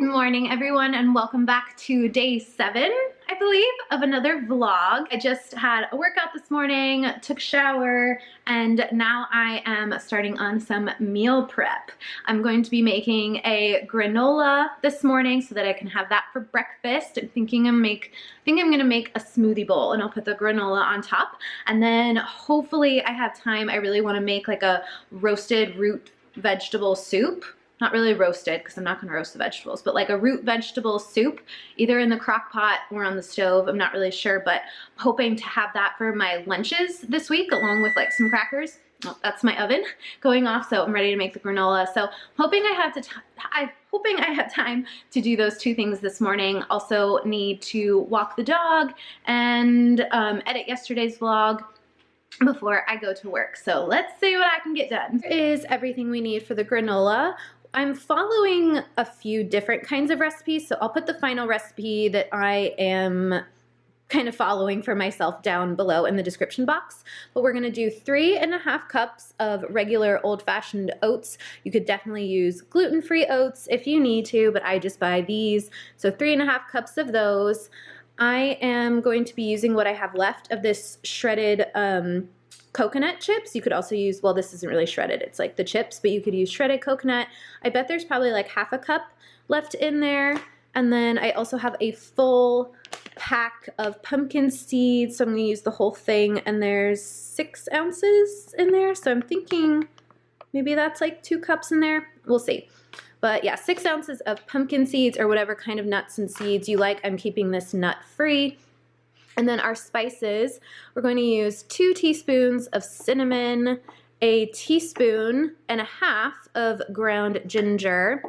Good morning, everyone, and welcome back to day 7, I believe, of another vlog. I just had a workout this morning, took a shower, and now I am starting on some meal prep. I'm going to be making a granola this morning so that I can have that for breakfast. I'm thinking I'm gonna make a smoothie bowl, and I'll put the granola on top. And then hopefully I have time. I really want to make like a roasted root vegetable soup. Not really roasted because I'm not going to roast the vegetables, but like a root vegetable soup, either in the crock pot or on the stove. I'm not really sure, but I'm hoping to have that for my lunches this week along with like some crackers. Oh, that's my oven going off, so I'm ready to make the granola. So hoping I have time to do those two things this morning. Also need to walk the dog and edit yesterday's vlog before I go to work. So let's see what I can get done. Here is everything we need for the granola. I'm following a few different kinds of recipes, so I'll put the final recipe that I am kind of following for myself down below in the description box. But we're gonna do 3.5 cups of regular old-fashioned oats. You could definitely use gluten-free oats if you need to, but I just buy these. So 3.5 cups of those. I am going to be using what I have left of this shredded coconut chips. You could also use, well, this isn't really shredded, it's like the chips, but you could use shredded coconut. I bet there's probably like half a cup left in there. And then I also have a full pack of pumpkin seeds, so I'm gonna use the whole thing, and there's 6 ounces in there, so I'm thinking maybe that's like 2 cups in there. We'll see. But yeah, 6 ounces of pumpkin seeds or whatever kind of nuts and seeds you like. I'm keeping this nut free. And then our spices, we're going to use 2 teaspoons of cinnamon, 1.5 teaspoons of ground ginger,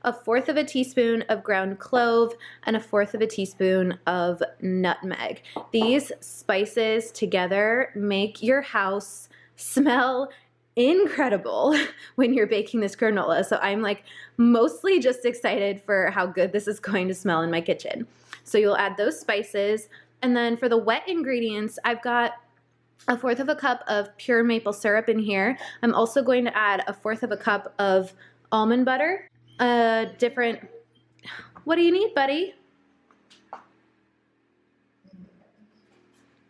1/4 teaspoon of ground clove, and 1/4 teaspoon of nutmeg. These spices together make your house smell incredible when you're baking this granola. So I'm like mostly just excited for how good this is going to smell in my kitchen. So you'll add those spices. And then for the wet ingredients, I've got 1/4 cup of pure maple syrup in here. I'm also going to add 1/4 cup of almond butter. What do you need, buddy?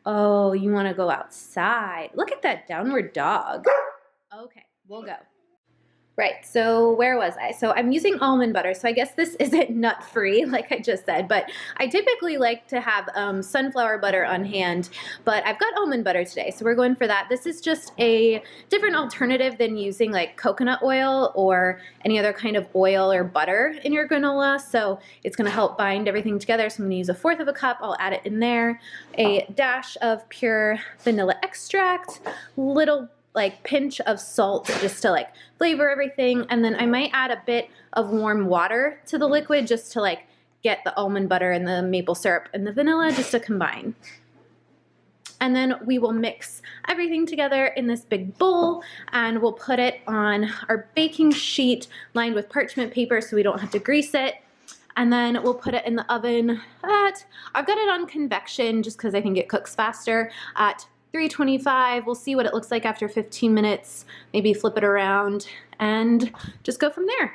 Oh, you want to go outside. Look at that downward dog. Okay, we'll go. Right, so where was I? So I'm using almond butter, so I guess this isn't nut-free, like I just said, but I typically like to have sunflower butter on hand, but I've got almond butter today, so we're going for that. This is just a different alternative than using like coconut oil or any other kind of oil or butter in your granola, so it's gonna help bind everything together. So I'm gonna use 1/4 cup, I'll add it in there, a dash of pure vanilla extract, little like pinch of salt just to like flavor everything, and then I might add a bit of warm water to the liquid just to like get the almond butter and the maple syrup and the vanilla just to combine. And then we will mix everything together in this big bowl, and we'll put it on our baking sheet lined with parchment paper so we don't have to grease it. And then we'll put it in the oven at, I've got it on convection just because I think it cooks faster, at 325. We'll see what it looks like after 15 minutes, maybe flip it around and just go from there.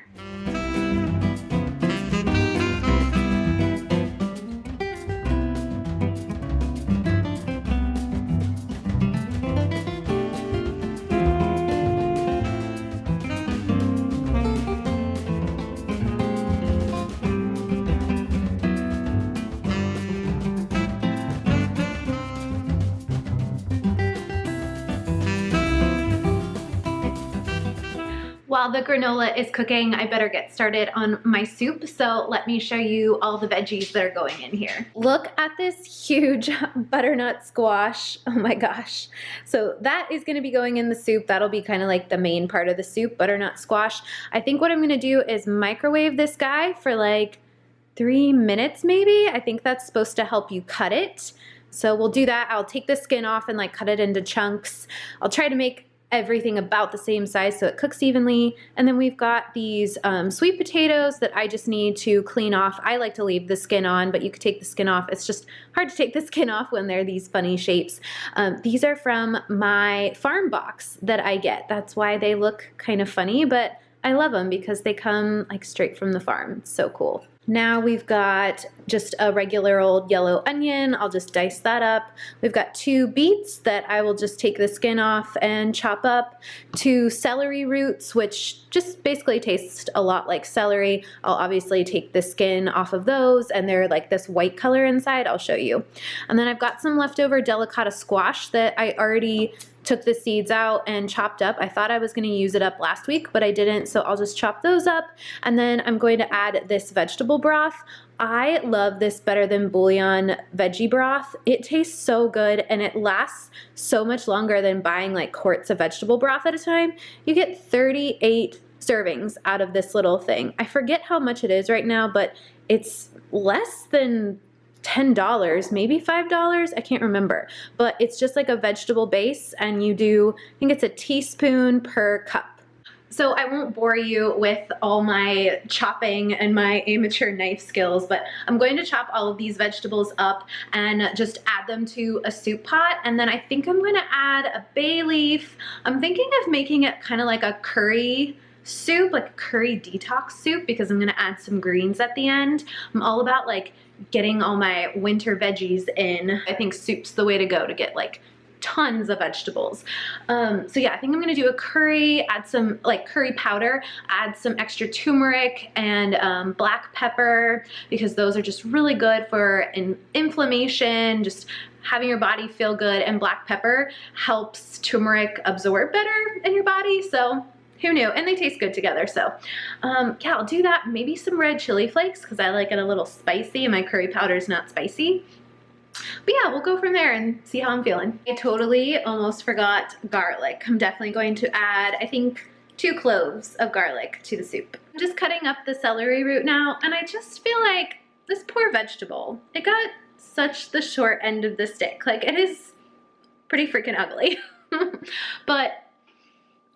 While the granola is cooking, I better get started on my soup. So let me show you all the veggies that are going in here. Look at this huge butternut squash. Oh my gosh. So that is gonna be going in the soup. That'll be kind of like the main part of the soup, butternut squash. I think what I'm gonna do is microwave this guy for like 3 minutes maybe. I think that's supposed to help you cut it. So we'll do that. I'll take the skin off and like cut it into chunks. I'll try to make everything about the same size so it cooks evenly. And then we've got these sweet potatoes that I just need to clean off. I like to leave the skin on, but you could take the skin off. It's just hard to take the skin off when they're these funny shapes. These are from my farm box that I get. That's why they look kind of funny, but I love them because they come like straight from the farm. It's so cool. Now we've got just a regular old yellow onion. I'll just dice that up. We've got 2 beets that I will just take the skin off and chop up. 2 celery roots, which just basically taste a lot like celery. I'll obviously take the skin off of those, and they're like this white color inside. I'll show you. And then I've got some leftover delicata squash that I already took the seeds out and chopped up. I thought I was going to use it up last week, but I didn't, so I'll just chop those up. And then I'm going to add this vegetable broth. I love this Better Than Bouillon veggie broth. It tastes so good, and it lasts so much longer than buying like quarts of vegetable broth at a time. You get 38 servings out of this little thing. I forget how much it is right now, but it's less than $10, maybe $5, I can't remember, but it's just like a vegetable base, and you do, I think it's a teaspoon per cup. So I won't bore you with all my chopping and my amateur knife skills, but I'm going to chop all of these vegetables up and just add them to a soup pot. And then I think I'm going to add a bay leaf. I'm thinking of making it kind of like a curry soup, like a curry detox soup, because I'm going to add some greens at the end. I'm all about like getting all my winter veggies in. I think soup's the way to go to get like tons of vegetables. So yeah, I think I'm gonna do a curry, add some like curry powder, add some extra turmeric and black pepper, because those are just really good for inflammation, just having your body feel good, and black pepper helps turmeric absorb better in your body, so who knew? And they taste good together, so yeah, I'll do that. Maybe some red chili flakes, because I like it a little spicy, and my curry powder is not spicy. But yeah, we'll go from there and see how I'm feeling. I totally almost forgot garlic. I'm definitely going to add, I think, 2 cloves of garlic to the soup. I'm just cutting up the celery root now, and I just feel like this poor vegetable, it got such the short end of the stick. Like, it is pretty freaking ugly. But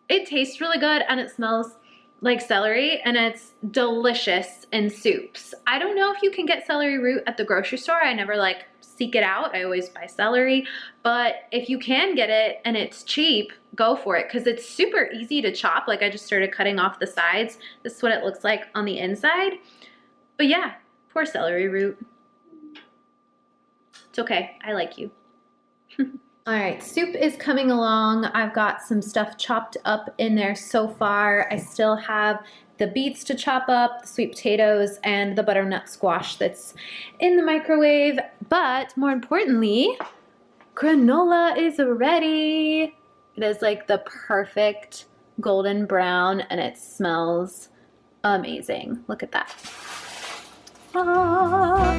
it tastes really good, and it smells like celery, and it's delicious in soups. I don't know if you can get celery root at the grocery store. I never like seek it out. I always buy celery, but if you can get it and it's cheap, go for it, because it's super easy to chop. Like, I just started cutting off the sides. This is what it looks like on the inside. But yeah, poor celery root. It's okay, I like you. All right, soup is coming along. I've got some stuff chopped up in there so far. I still have the beets to chop up, the sweet potatoes, and the butternut squash that's in the microwave. But more importantly, granola is ready. It is like the perfect golden brown, and it smells amazing. Look at that. Ah.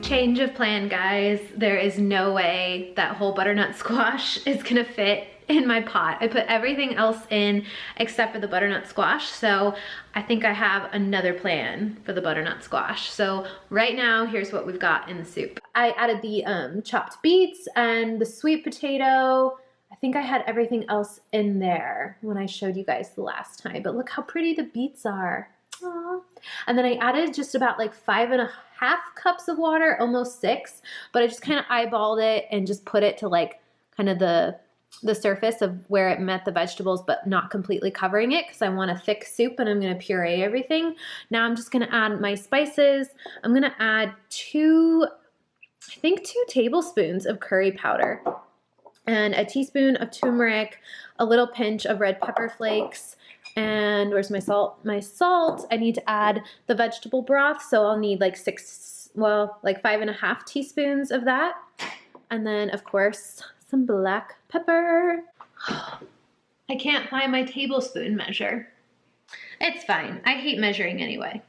Change of plan, guys. There is no way that whole butternut squash is gonna fit in my pot. I put everything else in except for the butternut squash, so I think I have another plan for the butternut squash. So right now, here's what we've got in the soup. I added the chopped beets and the sweet potato. I think I had everything else in there when I showed you guys the last time, but look how pretty the beets are. Aww. And then I added just about like 5.5 cups of water, almost 6, but I just kind of eyeballed it and just put it to like kind of the surface of where it met the vegetables, but not completely covering it, because I want a thick soup and I'm going to puree everything. Now I'm just going to add my spices. I'm going to add 2 tablespoons of curry powder and a teaspoon of turmeric, a little pinch of red pepper flakes. And where's my salt? My salt, I need to add the vegetable broth, so I'll need like 5.5 teaspoons of that. And then, of course, some black pepper. I can't find my tablespoon measure. It's fine. I hate measuring anyway.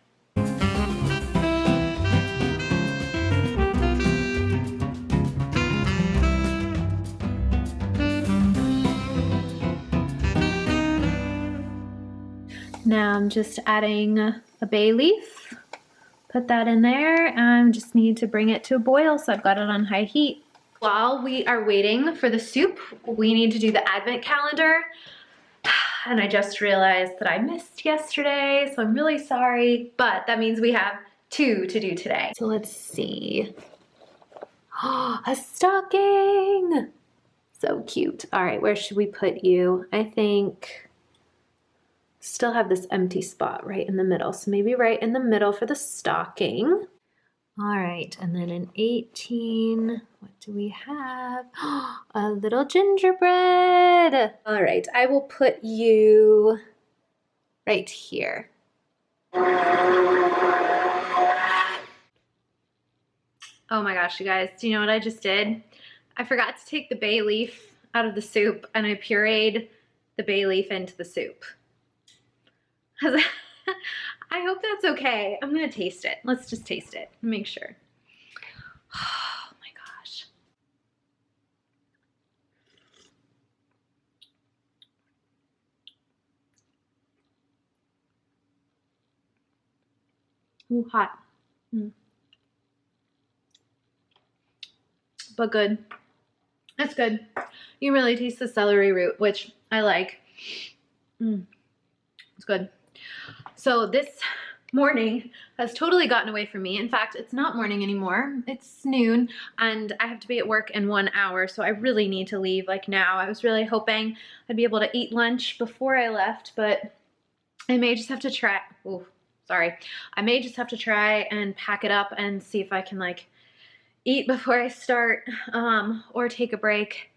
Now I'm just adding a bay leaf. Put that in there and just need to bring it to a boil, so I've got it on high heat. While we are waiting for the soup, we need to do the advent calendar. And I just realized that I missed yesterday, so I'm really sorry, but that means we have 2 to do today. So let's see. Oh, a stocking! So cute. All right, where should we put you? I think still have this empty spot right in the middle, so maybe right in the middle for the stocking. All right, and then in 18, what do we have? A little gingerbread. All right, I will put you right here. Oh my gosh, you guys, do you know what I just did? I forgot to take the bay leaf out of the soup, and I pureed the bay leaf into the soup. I hope that's okay. I'm gonna taste it. Let's just taste it and make sure. Oh my gosh. Ooh, hot. But good. That's good. You really taste the celery root, which I like. It's good. So this morning has totally gotten away from me. In fact, it's not morning anymore. It's noon and I have to be at work in 1 hour. So I really need to leave like now. I was really hoping I'd be able to eat lunch before I left, but I may just have to try. Oh, sorry. I may just have to try and pack it up and see if I can like eat before I start or take a break.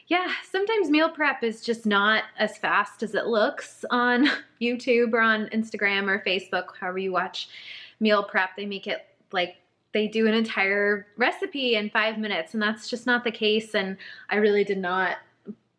Yeah, sometimes meal prep is just not as fast as it looks on YouTube or on Instagram or Facebook, however you watch meal prep. They make it like they do an entire recipe in 5 minutes, and that's just not the case. And I really did not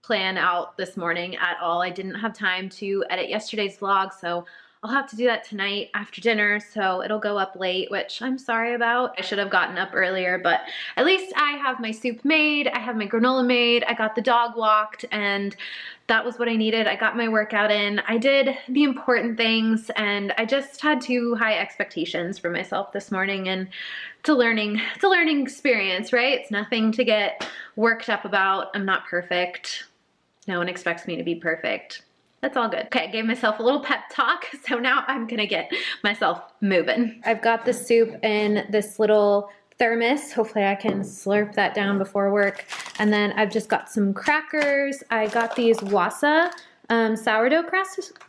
plan out this morning at all. I didn't have time to edit yesterday's vlog, so I'll have to do that tonight after dinner, so it'll go up late, which I'm sorry about. I should have gotten up earlier, but at least I have my soup made, I have my granola made, I got the dog walked, and that was what I needed. I got my workout in, I did the important things, and I just had 2 high expectations for myself this morning, and it's a learning experience, right? It's nothing to get worked up about. I'm not perfect. No one expects me to be perfect. That's all good. Okay, I gave myself a little pep talk, so now I'm gonna get myself moving. I've got the soup in this little thermos. Hopefully I can slurp that down before work. And then I've just got some crackers. I got these Wasa sourdough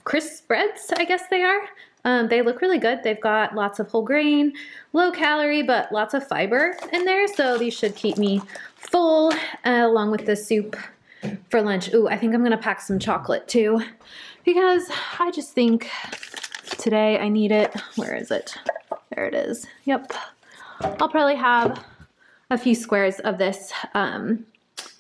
crisp spreads, I guess they are. They look really good. They've got lots of whole grain, low calorie, but lots of fiber in there. So these should keep me full along with the soup for lunch. Ooh, I think I'm gonna pack some chocolate too, because I just think today I need it. Where is it? There it is. Yep. I'll probably have a few squares of this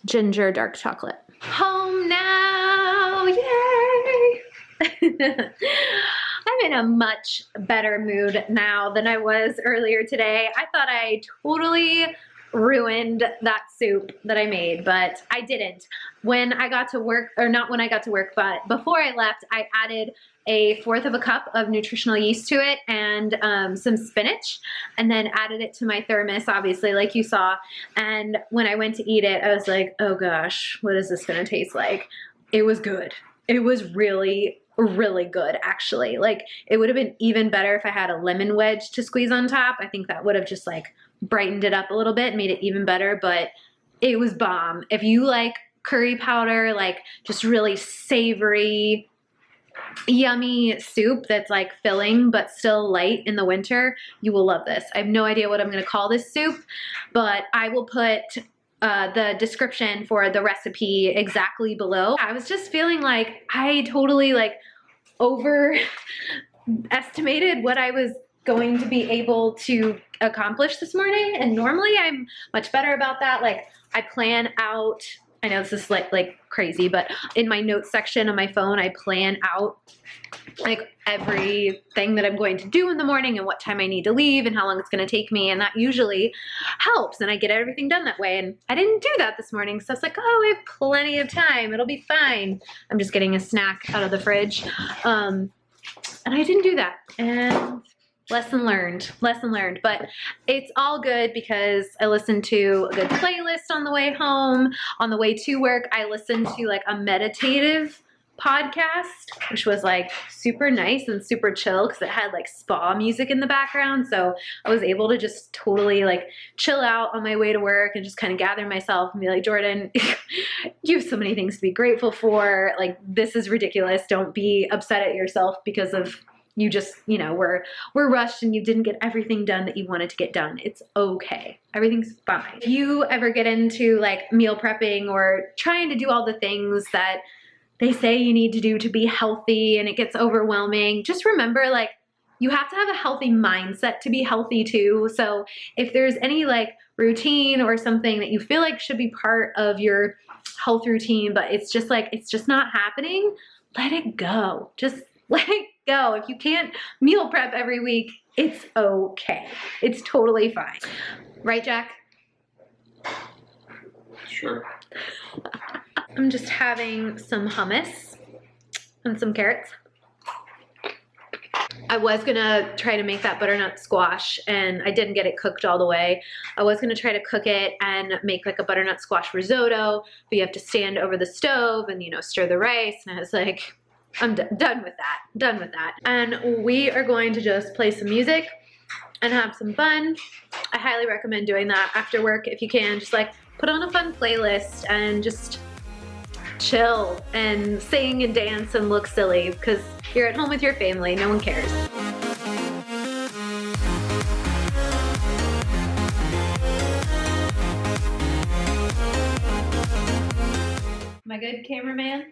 ginger dark chocolate. Home now, yay! I'm in a much better mood now than I was earlier today. I thought I totally ruined that soup that I made, but I didn't. When I got to work, or not when I got to work, but before I left, I added 1/4 cup of nutritional yeast to it and some spinach, and then added it to my thermos, obviously, like you saw. And when I went to eat it, I was like, oh gosh, what is this gonna taste like? It was good. It was really, really good, actually. Like, it would have been even better if I had a lemon wedge to squeeze on top. I think that would have just like brightened it up a little bit, made it even better, but it was bomb. If you like curry powder, like just really savory, yummy soup that's like filling but still light in the winter, you will love this. I have no idea what I'm gonna call this soup, but I will put the description for the recipe exactly below. I was just feeling like I totally like overestimated what I was going to be able to accomplish this morning, and normally I'm much better about that. Like, I plan out, I know this is like crazy, but in my notes section on my phone, I plan out like everything that I'm going to do in the morning and what time I need to leave and how long it's going to take me, and that usually helps, and I get everything done that way. And I didn't do that this morning, so I was like, oh, we have plenty of time, it'll be fine. I'm just getting a snack out of the fridge. And I didn't do that. And lesson learned, but it's all good because I listened to a good playlist on the way home. On the way to work, I listened to like a meditative podcast, which was like super nice and super chill because it had like spa music in the background. So I was able to just totally like chill out on my way to work and just kind of gather myself and be like, Jordan, you have so many things to be grateful for. Like, this is ridiculous. Don't be upset at yourself because of you just, you know, we're rushed and you didn't get everything done that you wanted to get done. It's okay. Everything's fine. If you ever get into like meal prepping or trying to do all the things that they say you need to do to be healthy and it gets overwhelming, just remember, like, you have to have a healthy mindset to be healthy too. So if there's any like routine or something that you feel like should be part of your health routine, but it's just like, it's just not happening, let it go. Just let it go. If you can't meal prep every week, it's okay. It's totally fine. Right, Jack? Sure. I'm just having some hummus and some carrots. I was gonna try to make that butternut squash and I didn't get it cooked all the way. I was gonna try to cook it and make like a butternut squash risotto, but you have to stand over the stove and, you know, stir the rice. And I was like, I'm done with that. And we are going to just play some music and have some fun. I highly recommend doing that after work if you can. Just like put on a fun playlist and just chill and sing and dance and look silly because you're at home with your family. No one cares. Am I good, cameraman?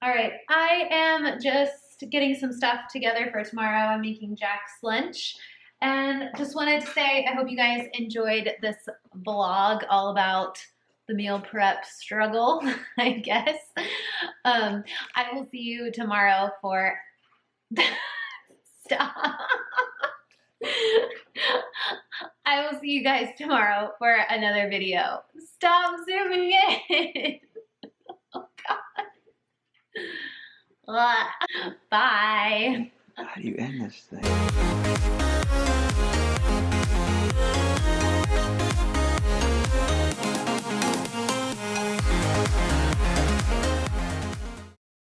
All right, I am just getting some stuff together for tomorrow. I'm making Jack's lunch. And just wanted to say, I hope you guys enjoyed this vlog all about the meal prep struggle, I guess. I will see you tomorrow for... Stop. I will see you guys tomorrow for another video. Stop zooming in. Oh, God. Bye. How do you end this thing?